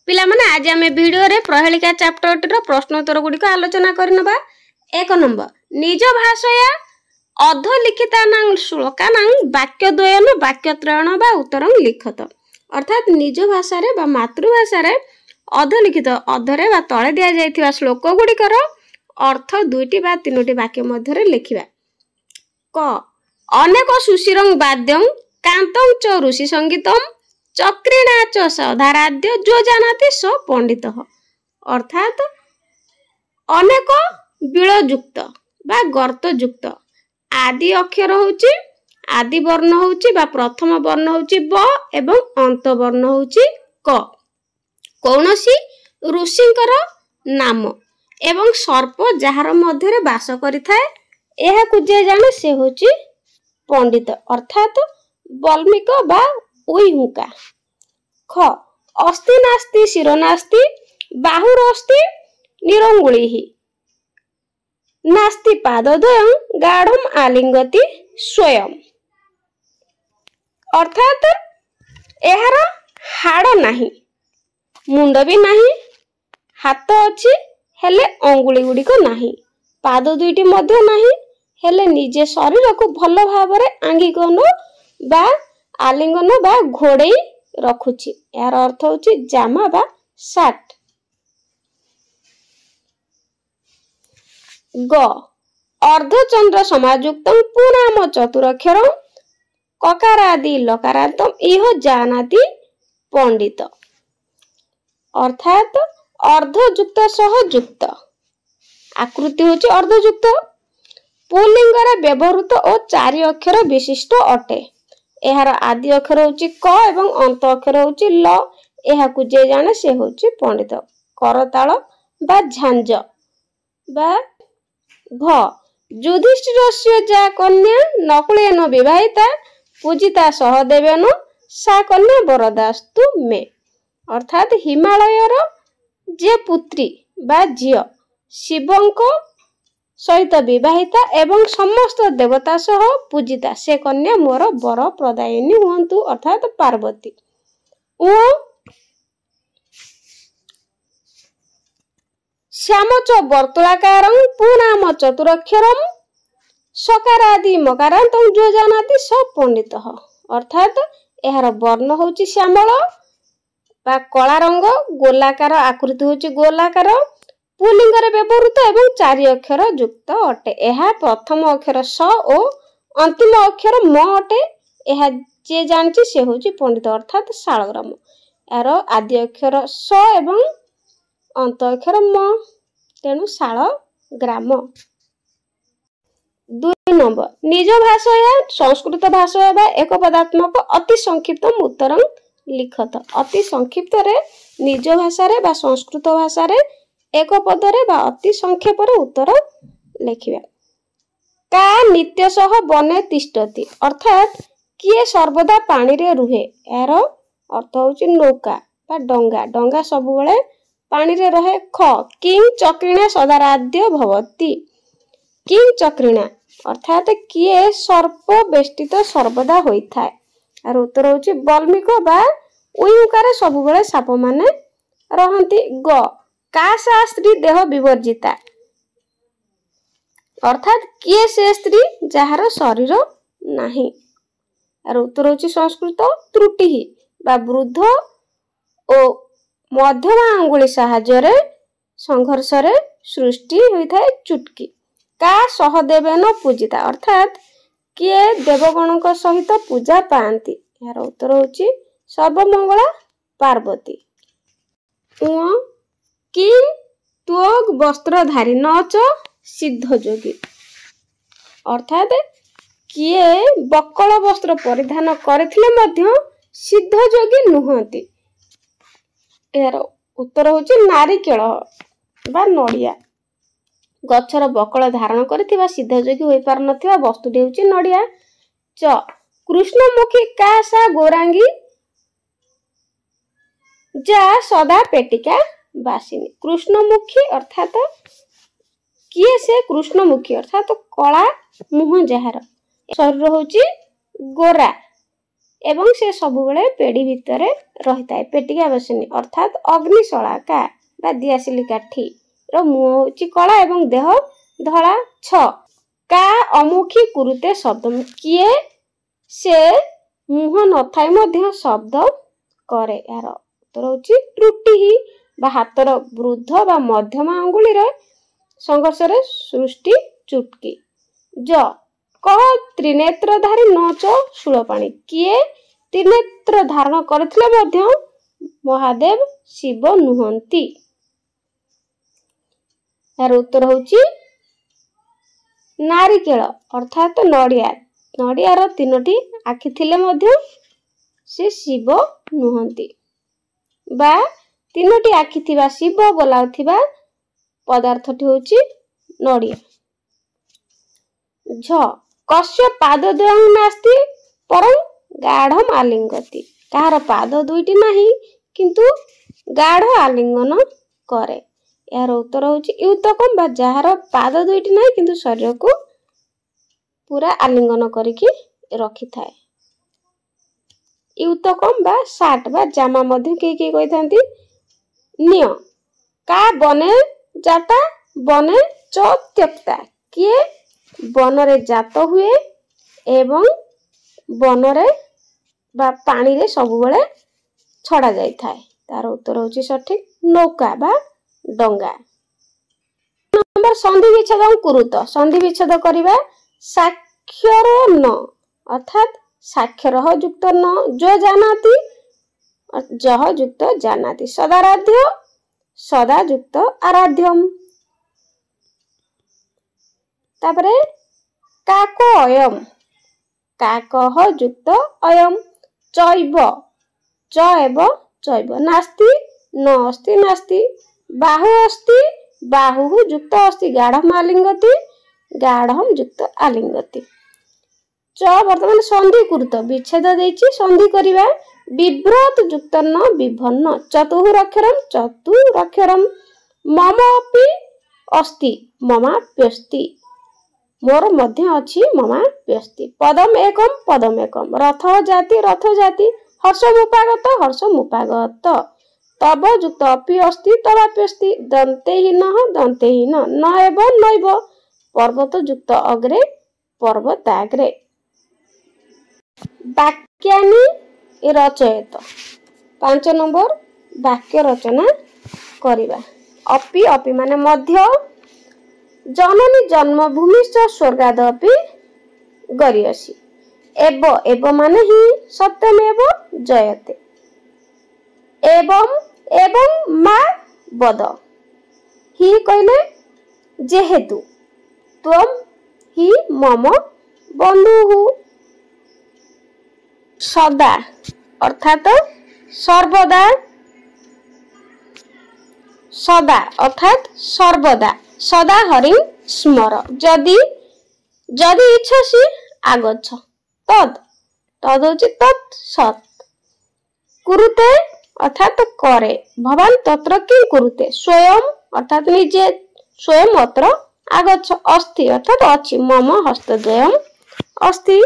पिला माने आज आम भिडियो रे प्रहेलिका चैप्टर रो प्रश्नोत्तर गुड़िक आलोचना करनबा। 1 नंबर निज भाषया अधलिखितानां श्लोकानां वाक्यद्वयन वाक्यत्रयण बा उत्तरं लिखत। अर्थात निज भाषा रे बा मातृभाषा रे अधलिखित अधरे बा तळे दिया जायथिबा श्लोक गुड़िकर अर्थ 2टी बा 3टी वाक्य मध्यरे लिखिबा। क अनेक सुशिरं वाद्यं कान्तं च ऋषि संगीतम चक्रिणा च सधाराध्य जो जानाति स पंडित। अर्थात अनेक बिलयुक्त बा गर्तयुक्त आदि अक्षर होची आदि वर्ण होची बा प्रथम वर्ण होची ब एवं अंत वर्ण होची क। कौनसी ऋषिंकर नाम एवं सर्प जहार मध्यरे वास करिथाए एहा को जे जाने से होची पंडित। अर्थात वाल्मीक बा उइहुका। ख अस्ति नास्ति शिरो नास्ति बाहुरस्ति निरंगुलिहि नास्ति पादद्वयं गाढ़म आलिंगति स्वयं। अर्थात एहार हाड़ नाही मुंड भी नाही हाथ अछि हेले अंगुली गुड़िक नाही पाद 2टी मध्य नाही हेले निजे शरीर को भल भाव आंगिकन बा आलिंगन बा घोड़े रखुची। यार अर्थ होची जामा बा साट। ग अर्धचंद्र समाजुक्तम पुनाम चतुरक्षरम ककारादि लकारांतम इह जानाति पंडित। अर्थात अर्धयुक्त सह युक्त आकृति होची अर्धयुक्त पुल्लिंग रे व्यवहृत और 4 अक्षर विशिष्ट अटे। एहार आदि अक्षर होची क एवं अंत अक्षर होची ल। एहा को जे जाने से होची पंडित। करताल बा झांझ बा घ युधिष्ठिरस्य जा कन्या नकुलेन विवाहिता पूजिता सहदेवेन सा कन्या वरदास्तु मे। अर्थात हिमालयर जे पुत्री बा झियो शिवंको सहित विवाहिता एवं समस्त देवता सह पूजिता से कन्या मोर वर प्रदायिनी हुंतु। अर्थात पार्वती। उ श्यामच वर्तुलाकारं पुनाम चतुरक्षरं सकारादि मकारांतं जो जानाति स पंडित। अर्थात एहार वर्ण होची श्यामल बा कला रंग गोलाकार आकृति होची गोलाकार पुल्लिंग रे व्यवहृत एवं 4 अक्षर युक्त अटे। एहा प्रथम अक्षर स और अंतिम अक्षर म अटे। एहा जे जानची से होची पंडित। अर्थात शालग्राम। यार आदि अक्षर स एवं अंत अक्षर म तेणु शालग्राम। 2 नंबर निज भाषया संस्कृत भाषा बा एक पदात्मक अति संक्षिप्त उत्तरं लिखत। अति संक्षिप्त रे निज भाषा रे बा संस्कृत भाषा रे एक पदरे बा अति संक्षेप रे उत्तर लिखिबा। का नित्य सह बने तिष्ठति। अर्थात किए सर्वदा पानी रे रुहे। यार अर्थ होची नौका बा डंगा डंगा सब बेले पानी रे रहे। ख किं चक्रिणा सदाराध्य भवति। किं चक्रिणा अर्थात किए सर्प बेष्टित सर्वदा होइथाय। यार उत्तर होची वाल्मीक बा उइहुकार सब बेले साप माने रहंती। ग कासा स्त्री देह विवर्जिता। अर्थात किए से स्त्री जहार शरीर नाही। यार उत्तर होची संस्कृत त्रुटि बा वृद्ध ओ मध्यमा अंगुली साहाय्य रे संघर्ष रे सृष्टि होइथाय चुटकी। का सहदेवेन पूजिता। अर्थात किए देवगणक सहित पूजा पांती। यार उत्तर होची सर्वमंगला पार्वती। उ किं त्वग वस्त्रधारी न च सिद्धयोगी। अर्थात किए बकल वस्त्र परिधान करथिले मध्य सिद्धयोगी नुहंती। यार उत्तर होची नारिकेल बा नडिया। गछर बकल धारण करथिबा सिद्धयोगी होई पार नथिबा वस्तुटी होची नडिया। च कृष्णमुखी का सा गौरांगी जा सदा पेटिका बासिनी। कृष्णमुखी अर्थात किए से कृष्णमुखी अर्थात कला मुह जहार शरीर होची गोरा एवं से सबुबले पेड़ी भितर रही था पेटिका बसनी अर्थात अग्निशलाका बा दियासिली काठी रो मुह होची कला एवं देह धला। 6 का अमुखी कुरुते शब्द किए से मुह नथाई मध्य शब्द करे यार उत्तर होची त्रुटि ही बा हातर वृद्ध बा मध्यम अंगुली रे संघर्ष रे सृष्टि चुटकी। ज कह त्रिनेत्रधारी नच शूलपाणी किए त्रिनेत्र धारण करथिले मध्य महादेव शिव नुहंती। यार उत्तर होची नारिकेल अर्थात नड़िया नड़ियार 3टी आखि थिले मध्य से शिव नुहंती बा 3टी आखि थिबा शिव बोलाउथिबा पदार्थटी होची नड़िया। झ कस्य पादद्वयं नास्ति परं गाढ़ आलिंगति कहार पाद दुईटी नाही किंतु गाढ़ आलिंगन करे। यार उत्तर होची युतकम बा जहार पाद दुईटी नाही किंतु शरीर को पूरा आलिंगन करिकी रखि थाए। युतकम बा साट बा जामा मध्य के कहि थांती निय का बने जाता बने च त्यक्ता किए बनरे जात हुए एवं बनरे बा पानी रे सब बेले छड़ा जाई थाए। तार उत्तर होची सठिक नौका बा डंगा। नंबर संधि विच्छेद कुरुत संधि विच्छेद करिबा साक्षर न अर्थात साक्षर युक्त न जो जानाति जह युक्त जानाति सदाराध्य सदा युक्त आराध्यम। तापरे काको अयम काकह युक्त अयम चैव च एव चैव नास्ति न अस्ति नास्ति बाहु अस्ति बाहु युक्त अस्ति गाढ़ आलिंगति गाढ़ युक्त आलिंगति। च वर्तमान संधि कुरुत विच्छेद देछि संधि करिबा विभ्रत युक्त न विभन्न चतुरक्षरम चतुरक्षरम मम अपि अस्ति ममाप्यस्ति मोर मध्य अछि ममाप्यस्ति। पदम एकम रथ जाति हर्ष मुपागत तब युक्त अपि अस्ति तवाप्यस्ति दन्तेहीन न एव नैव पर्वत युक्त अग्रे पर्वताग्रे। वाक्यानि रचयत 5 नंबर वाक्य रचना करिबा। अपि माने मध्य जननी जन्मभूमिश्च स्वर्गादपि गरियसि एव माने ही सत्यमेव जयते एवं मा वद ही कहले जेहेतु त्वम ही मम बंधु। सदा अर्थात सर्वदा सदा अर्थात सर्वदा सदा हरि स्मर जदि इच्छसि आगच्छ तद होछि तत् सत्। कुरुते अर्थात करे भवान तत्र किं कुरुते स्वयं अर्थात निजे स्वयं अत्र आगच्छ अस्ति अर्थात अछि मम हस्तद्वयम् अस्ति